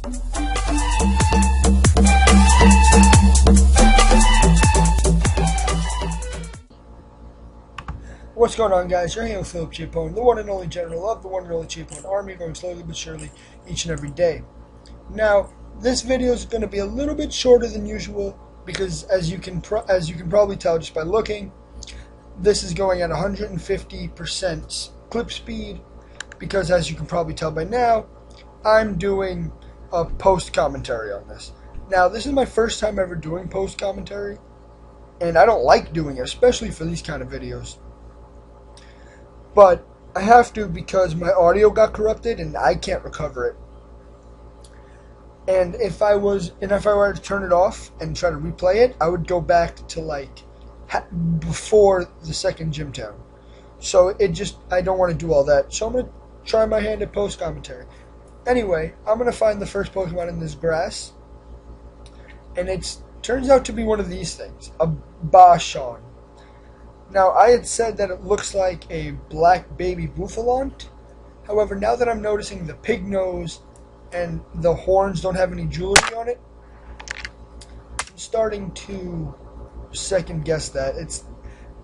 What's going on, guys? You're here with Philip Chapone, the one and only general of the one and only Chapone Army, going slowly but surely each and every day. Now, this video is going to be a little bit shorter than usual because, as you can probably tell just by looking, this is going at 150% clip speed because, as you can probably tell by now, I'm doing a post commentary on this. Now, this is my first time ever doing post commentary, and I don't like doing it, especially for these kind of videos. But I have to because my audio got corrupted and I can't recover it. And if I were to turn it off and try to replay it, I would go back to like before the second gym town. So I don't want to do all that. So I'm gonna try my hand at post commentary. Anyway, I'm gonna find the first Pokemon in this grass, and it turns out to be one of these things, a Bashan. Now, I had said that it looks like a black baby Buffalant. However, now that I'm noticing the pig nose and the horns don't have any jewelry on it, I'm starting to second guess that.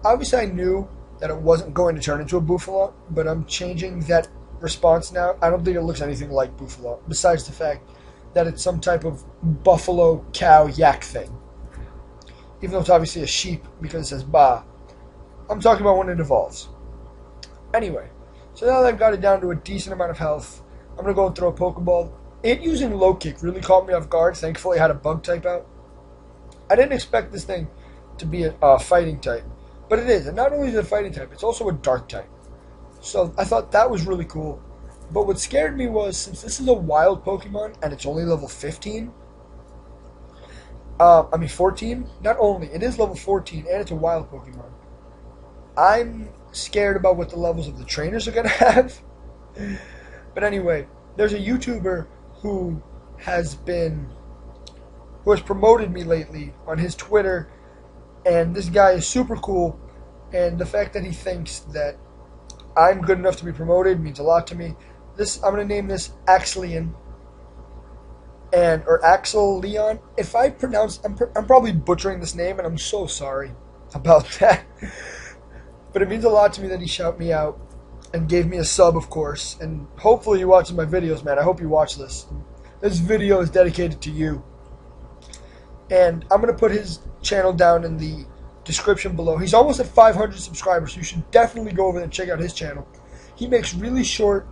Obviously I knew that it wasn't going to turn into a Buffalant, but I'm changing that response now. I don't think it looks anything like Buffalant, besides the fact that it's some type of buffalo, cow, yak thing. Even though it's obviously a sheep because it says Ba. I'm talking about when it evolves. Anyway, so now that I've got it down to a decent amount of health, I'm going to go and throw a Pokeball. It using low kick really caught me off guard. Thankfully, I had a bug type out. I didn't expect this thing to be a fighting type, but it is. And not only is it a fighting type, it's also a dark type. So I thought that was really cool. But what scared me was, since this is a wild Pokemon and it's only level 14, not only, it is level 14 and it's a wild Pokemon. I'm scared about what the levels of the trainers are going to have. But anyway, there's a YouTuber who has promoted me lately on his Twitter, and this guy is super cool, and the fact that he thinks that I'm good enough to be promoted means a lot to me. I'm going to name this Axleon, or Axel Leon. If I pronounce, I'm probably butchering this name, and I'm so sorry about that. But it means a lot to me that he shouted me out and gave me a sub, of course. And hopefully he watches my videos, man. I hope you watch this. This video is dedicated to you. And I'm going to put his channel down in the description below. He's almost at 500 subscribers, so you should definitely go over there and check out his channel. He makes really short,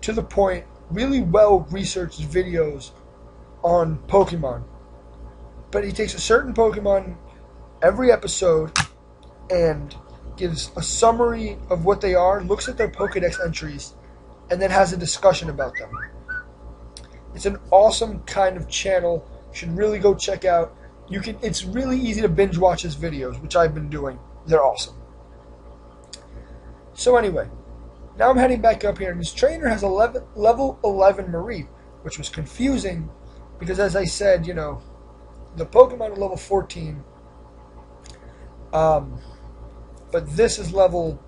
to the point, really well-researched videos on Pokemon. But he takes a certain Pokemon every episode and gives a summary of what they are, looks at their Pokedex entries, and then has a discussion about them. It's an awesome kind of channel. You should really go check out. It's really easy to binge watch his videos, which I've been doing. They're awesome. So anyway, now I'm heading back up here, and his trainer has level 11 Mareep, which was confusing because, as I said, the Pokemon are level 14. But this is level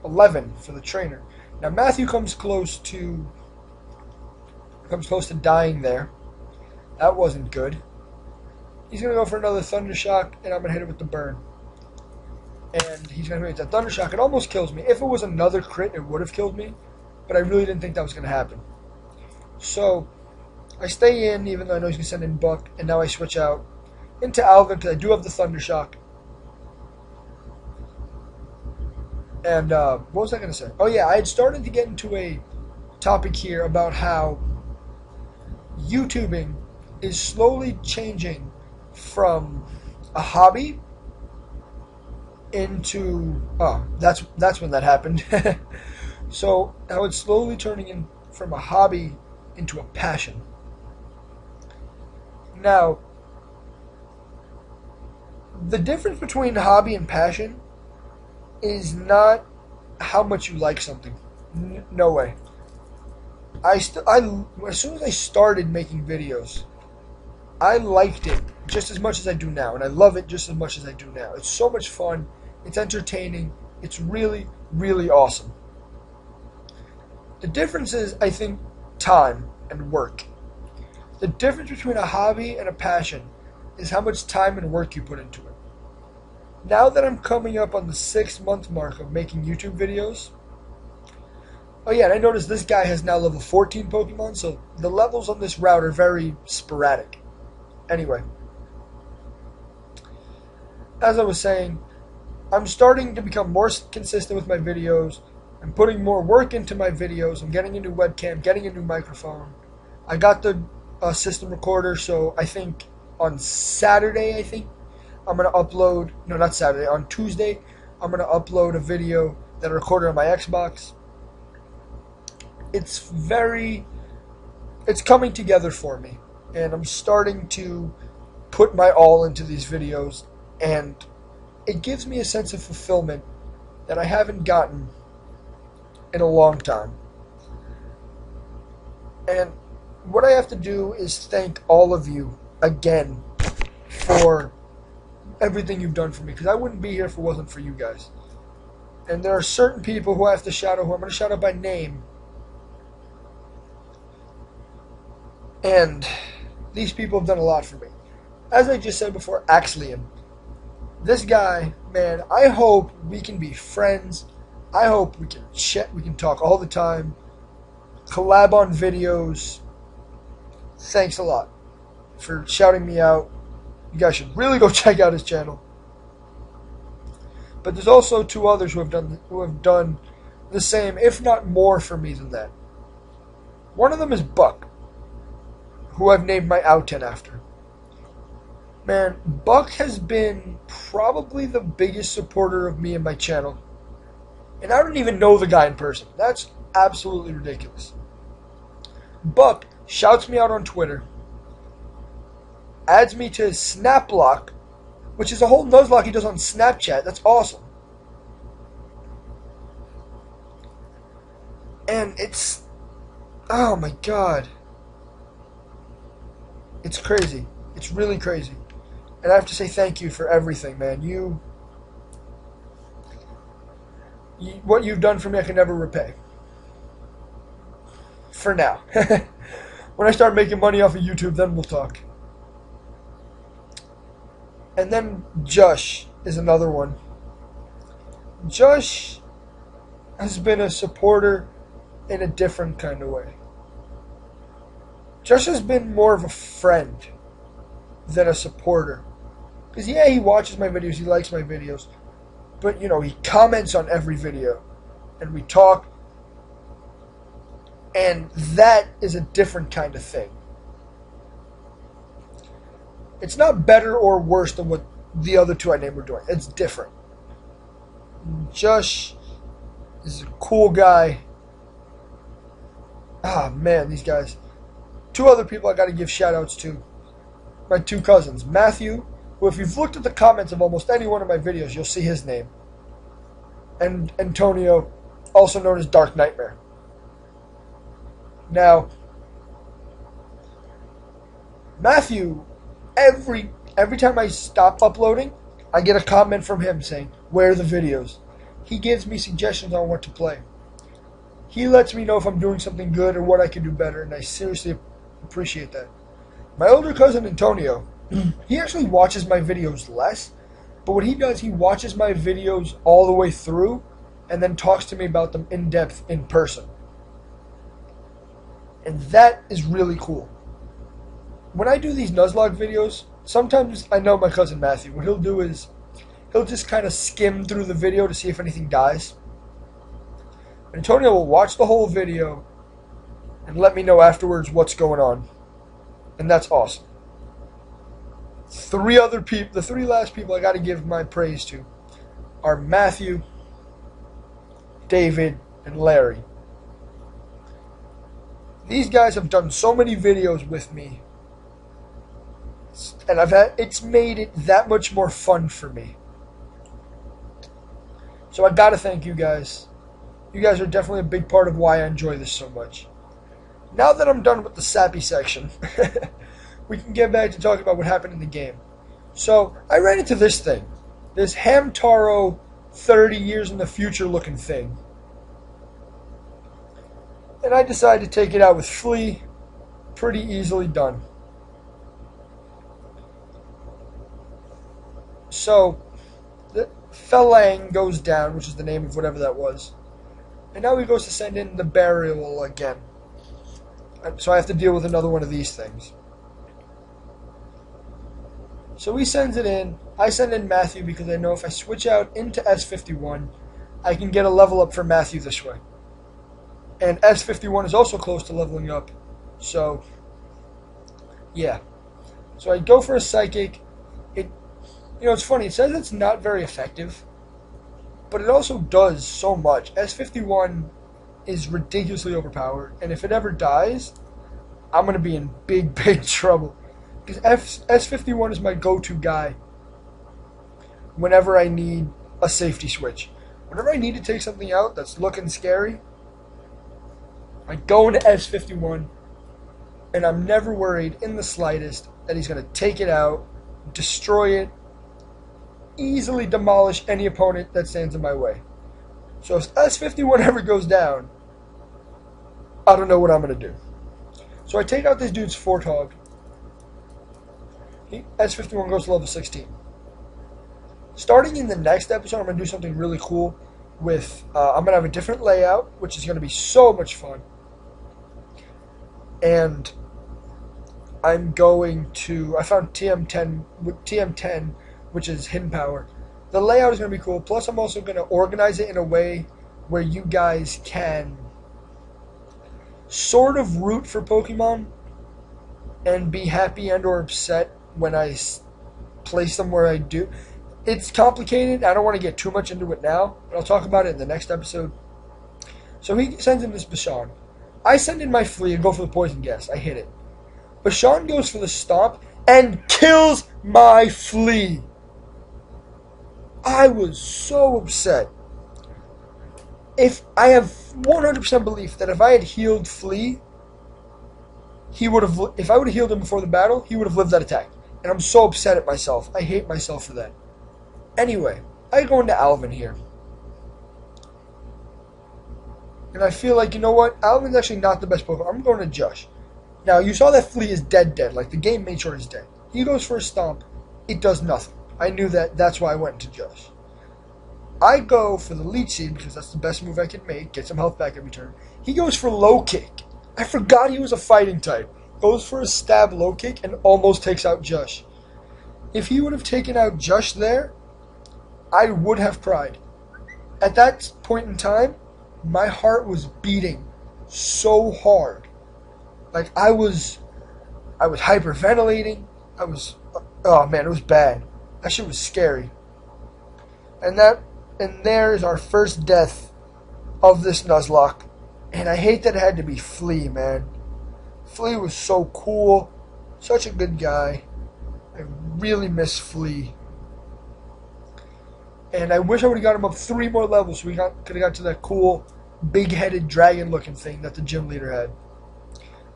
11 for the trainer. Now Matthew comes close to dying there. That wasn't good. He's gonna go for another Thunder Shock, and I'm gonna hit it with the burn. And he's gonna hit that Thunder Shock. It almost kills me. If it was another crit, it would have killed me. But I really didn't think that was gonna happen. So I stay in, even though I know he's gonna send in Buck, and now I switch out into Alvin because I do have the Thunder Shock. And what was I going to say? Oh yeah, I had started to get into a topic here about how YouTubing is slowly changing from a hobby into... Oh, that's when that happened. So how it's slowly turning from a hobby into a passion. Now, the difference between hobby and passion is not how much you like something. No way. As soon as I started making videos, I liked it just as much as I do now, and I love it just as much as I do now. It's so much fun. It's entertaining. It's really, really awesome. The difference is, I think, time and work. The difference between a hobby and a passion is how much time and work you put into it. Now that I'm coming up on the 6-month mark of making YouTube videos, oh yeah, and I noticed this guy has now level 14 Pokemon, so the levels on this route are very sporadic. Anyway, as I was saying, I'm starting to become more consistent with my videos. I'm putting more work into my videos. I'm getting a new webcam, getting a new microphone. I got the system recorder, so I think on Saturday, I'm going to upload, no, not Saturday, on Tuesday, I'm going to upload a video that I recorded on my Xbox. It's coming together for me, and I'm starting to put my all into these videos, and it gives me a sense of fulfillment that I haven't gotten in a long time. And what I have to do is thank all of you again for everything you've done for me, because I wouldn't be here if it wasn't for you guys. And there are certain people who I have to shout out, who I'm going to shout out by name. And these people have done a lot for me. As I just said before, Axlium. This guy, man, I hope we can be friends. I hope we can chat, we can talk all the time. Collab on videos. Thanks a lot for shouting me out. You guys should really go check out his channel. But there's also 2 others who have done the same, if not more, for me than that. One of them is Buck, who I've named my Outen after. Man, Buck has been probably the biggest supporter of me and my channel. And I don't even know the guy in person. That's absolutely ridiculous. Buck shouts me out on Twitter, adds me to his Snap Block, which is a whole Nuzlocke he does on Snapchat. That's awesome. And it's, oh my god. It's crazy. It's really crazy. And I have to say thank you for everything, man. What you've done for me, I can never repay. For now. When I start making money off of YouTube, then we'll talk. And then Josh is another one. Josh has been a supporter in a different kind of way. Josh has been more of a friend than a supporter. Because yeah, he watches my videos, he likes my videos. But, you know, he comments on every video. And we talk. And that is a different kind of thing. It's not better or worse than what the other 2 I named were doing. It's different. Josh is a cool guy. Ah, man, these guys. 2 other people I got to give shout-outs to. My 2 cousins. Matthew, who if you've looked at the comments of almost any one of my videos, you'll see his name. And Antonio, also known as Dark Nightmare. Now, Matthew, every time I stop uploading, I get a comment from him saying, "Where are the videos?" He gives me suggestions on what to play. He lets me know if I'm doing something good or what I can do better, and I seriously appreciate that. My older cousin Antonio, he actually watches my videos less, but what he does, he watches my videos all the way through and then talks to me about them in depth in person. And that is really cool. When I do these Nuzlocke videos, sometimes I know my cousin Matthew, what he'll do is he'll just kind of skim through the video to see if anything dies. Antonio will watch the whole video and let me know afterwards what's going on. And that's awesome. 3 other people, the 3 last people I got to give my praise to are Matthew, David, and Larry. These guys have done so many videos with me, and it's made it that much more fun for me. So I gotta thank you guys. You guys are definitely a big part of why I enjoy this so much. Now that I'm done with the sappy section, we can get back to talking about what happened in the game. So I ran into this thing, this Hamtaro 30 years in the future looking thing. And I decided to take it out with Flea. Pretty easily done. So, the Felang goes down, which is the name of whatever that was. And now he goes to send in the Burial again. So I have to deal with another one of these things. So he sends it in. I send in Matthew because I know if I switch out into S51, I can get a level up for Matthew this way. And S51 is also close to leveling up. So, yeah. So I go for a Psychic. It's funny. It says it's not very effective. But it also does so much. S51 is ridiculously overpowered. And if it ever dies, I'm going to be in big, big trouble. Because S51 is my go-to guy whenever I need a safety switch. Whenever I need to take something out that's looking scary, I go into S51, and I'm never worried in the slightest that he's going to take it out, destroy it, easily demolish any opponent that stands in my way. So if S51 ever goes down, I don't know what I'm going to do. So I take out this dude's Forthog. S51 goes to level 16. Starting in the next episode, I'm going to do something really cool with, I'm going to have a different layout, which is going to be so much fun. And I'm going to, I found TM10, which is hidden power. The layout is going to be cool. Plus, I'm also going to organize it in a way where you guys can sort of root for Pokemon and be happy and or upset when I place them where I do. It's complicated. I don't want to get too much into it now, but I'll talk about it in the next episode. So he sends in this Bashan. I send in my Flea and go for the Poison Gas. I hit it. Bashan goes for the Stomp and kills my Flea. I was so upset. If I have 100% belief that if I had healed Flea, he would have. If I would have healed him before the battle, he would have lived that attack. And I'm so upset at myself. I hate myself for that. Anyway, I go into Alvin here. And I feel like, you know what? Alvin's actually not the best Pokemon. I'm going to Josh. Now, you saw that Flea is dead. Like, the game made sure he's dead. He goes for a Stomp. It does nothing. I knew that. That's why I went into Josh. I go for the Leech Seed because that's the best move I can make. Get some health back every turn. He goes for Low Kick. I forgot he was a fighting type. Goes for a Stab Low Kick and almost takes out Josh. If he would have taken out Josh there, I would have cried. At that point in time, my heart was beating so hard. Like, I was hyperventilating. Oh man, it was bad. That shit was scary. And there is our first death of this Nuzlocke. And I hate that it had to be Flea, man. Flea was so cool. Such a good guy. I really miss Flea. And I wish I would have got him up 3 more levels so we could have got to that cool, big-headed dragon-looking thing that the gym leader had.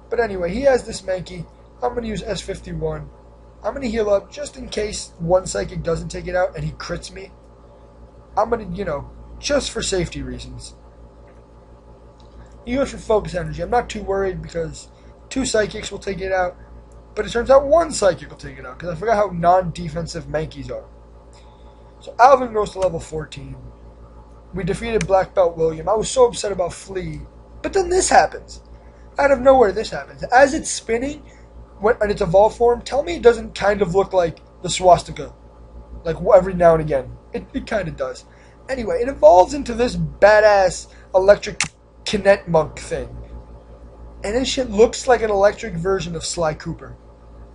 But anyway, he has this Mankey. I'm going to use S51. I'm going to heal up just in case one Psychic doesn't take it out and he crits me. I'm going to, just for safety reasons. He goes for Focus Energy. I'm not too worried because 2 Psychics will take it out. But it turns out 1 Psychic will take it out because I forgot how non-defensive Mankeys are. So Alvin goes to level 14. We defeated Black Belt William. I was so upset about Flea. But then this happens. Out of nowhere, this happens. As it's spinning, in its evolved form, tell me it doesn't kind of look like the swastika. Like, every now and again. It kind of does. Anyway, it evolves into this badass electric Kinet Monk thing. And this shit looks like an electric version of Sly Cooper.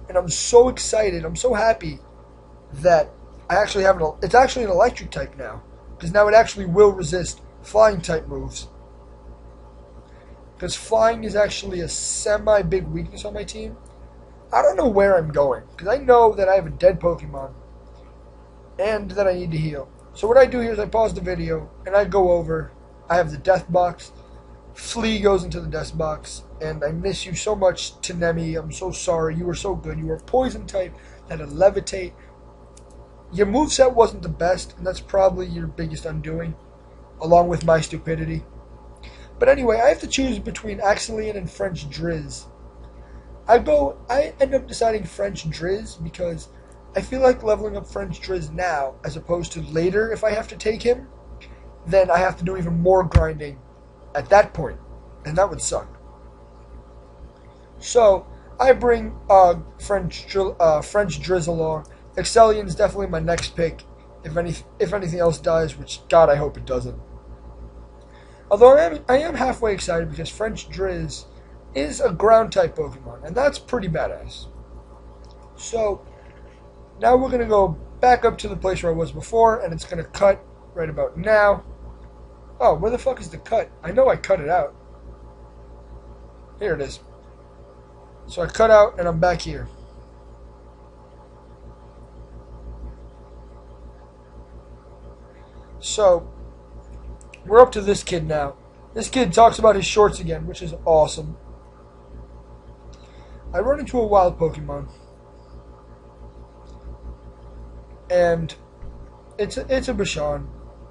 And I'm so excited. I'm so happy that I actually have it's actually an electric type now. Because now it actually will resist flying type moves. Because flying is actually a semi-big weakness on my team. I don't know where I'm going. Because I know that I have a dead Pokemon. And that I need to heal. So what I do here is I pause the video. And I go over. I have the Death Box. Flea goes into the Death Box. And I miss you so much, Tanemi. I'm so sorry. You were so good. You were a poison type that had Levitate. Your moveset wasn't the best. And that's probably your biggest undoing. Along with my stupidity. But anyway, I have to choose between Axelian and French Drizz. I end up deciding French Drizz because I feel like leveling up French Driz now, as opposed to later if I have to take him, then I have to do even more grinding at that point, and that would suck. So I bring French Driz along. Excelion's definitely my next pick. If anything else dies, which God I hope it doesn't. Although I am halfway excited because French Driz is a ground type Pokemon, and that's pretty badass. So now we're gonna go back up to the place where I was before, and it's gonna cut right about now. Oh, where the fuck is the cut? I know I cut it out. Here it is. So I cut out and I'm back here. So we're up to this kid now. This kid talks about his shorts again, which is awesome. I run into a wild Pokemon. And it's a Bashan.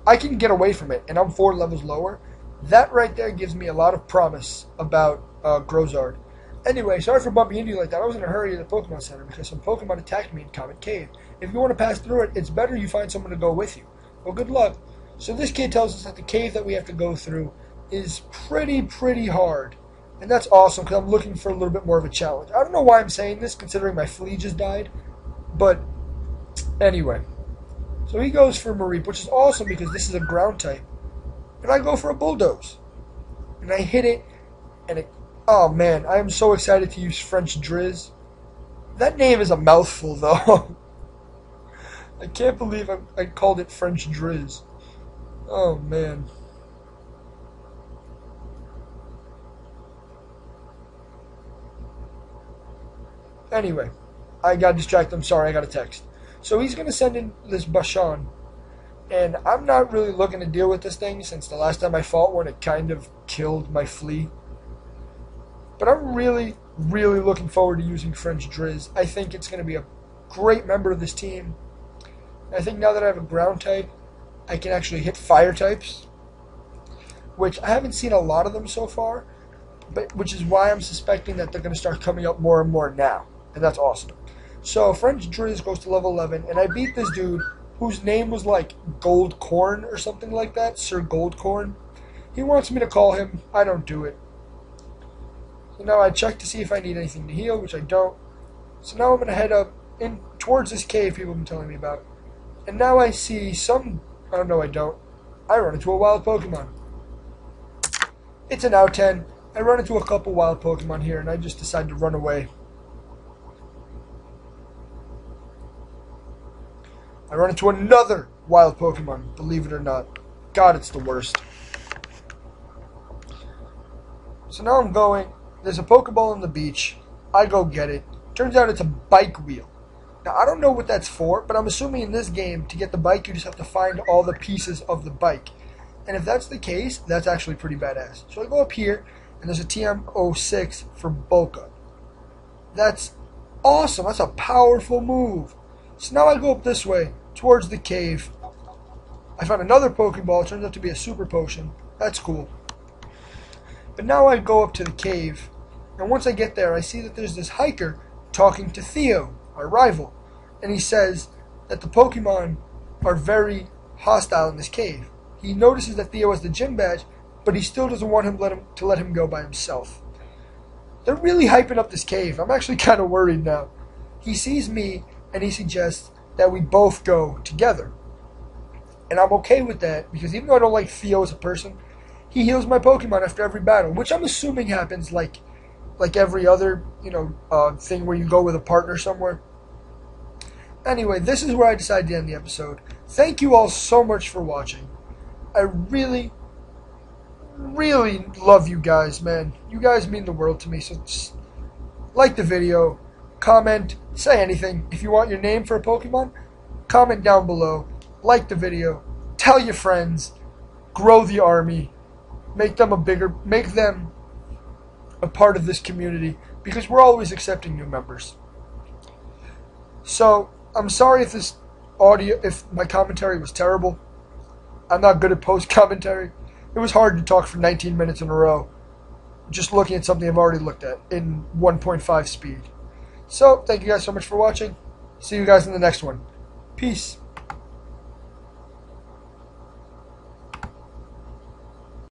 I can get away from it, and I'm 4 levels lower. That right there gives me a lot of promise about Grozard. Anyway, sorry for bumping into you like that. I was in a hurry at the Pokemon Center because some Pokemon attacked me in Comet Cave. If you want to pass through it, it's better you find someone to go with you. Well, good luck. So this kid tells us that the cave that we have to go through is pretty hard. And that's awesome because I'm looking for a little bit more of a challenge. I don't know why I'm saying this considering my flea just died. But anyway. So he goes for Mareep, which is awesome because this is a ground type. And I go for a Bulldoze. And I hit it, and it... Oh man, I am so excited to use French Driz. That name is a mouthful though. I can't believe I called it French Driz. Oh man. Anyway, I got distracted. I'm sorry, I got a text. So he's going to send in this Bashan. And I'm not really looking to deal with this thing since the last time I fought one, it kind of killed my flea. But I'm really looking forward to using French Driz. I think it's going to be a great member of this team. And I think now that I have a ground type, I can actually hit fire types. Which I haven't seen a lot of them so far. But which is why I'm suspecting that they're going to start coming up more and more now. And that's awesome. So French Driz goes to level 11, and I beat this dude whose name was like Gold Corn or something like that, Sir Gold Corn. He wants me to call him. I don't do it. So now I check to see if I need anything to heal, which I don't. So now I'm going to head up in towards this cave people have been telling me about. And now I see some... Oh, no, I don't. I run into a wild Pokemon. It's an out 10. I run into a couple wild Pokemon here, and I just decide to run away. I run into another wild Pokemon, believe it or not. God, it's the worst. So now I'm going. There's a Pokeball on the beach. I go get it. Turns out it's a bike wheel. Now, I don't know what that's for, but I'm assuming in this game, to get the bike, you just have to find all the pieces of the bike. And if that's the case, that's actually pretty badass. So I go up here, and there's a TM06 for bulk up. That's awesome. That's a powerful move. So now I go up this way, towards the cave. I found another Pokeball. It turns out to be a super potion. That's cool. But now I go up to the cave, and once I get there, I see that there's this hiker talking to Theo, our rival. And he says that the Pokemon are very hostile in this cave. He notices that Theo has the gym badge, but he still doesn't want him to let him go by himself. They're really hyping up this cave. I'm actually kind of worried now. He sees me, and he suggests that we both go together. And I'm okay with that, because even though I don't like Theo as a person, he heals my Pokemon after every battle, which I'm assuming happens like every other, thing where you go with a partner somewhere. Anyway, this is where I decided to end the episode. Thank you all so much for watching. I really love you guys, man. You guys mean the world to me, so just like the video, comment, say anything. If you want your name for a Pokemon, comment down below, like the video, tell your friends, grow the army, make them a part of this community, because we're always accepting new members. So, I'm sorry if my commentary was terrible. I'm not good at post-commentary. It was hard to talk for 19 minutes in a row, just looking at something I've already looked at in 1.5 speed. So, thank you guys so much for watching. See you guys in the next one. Peace.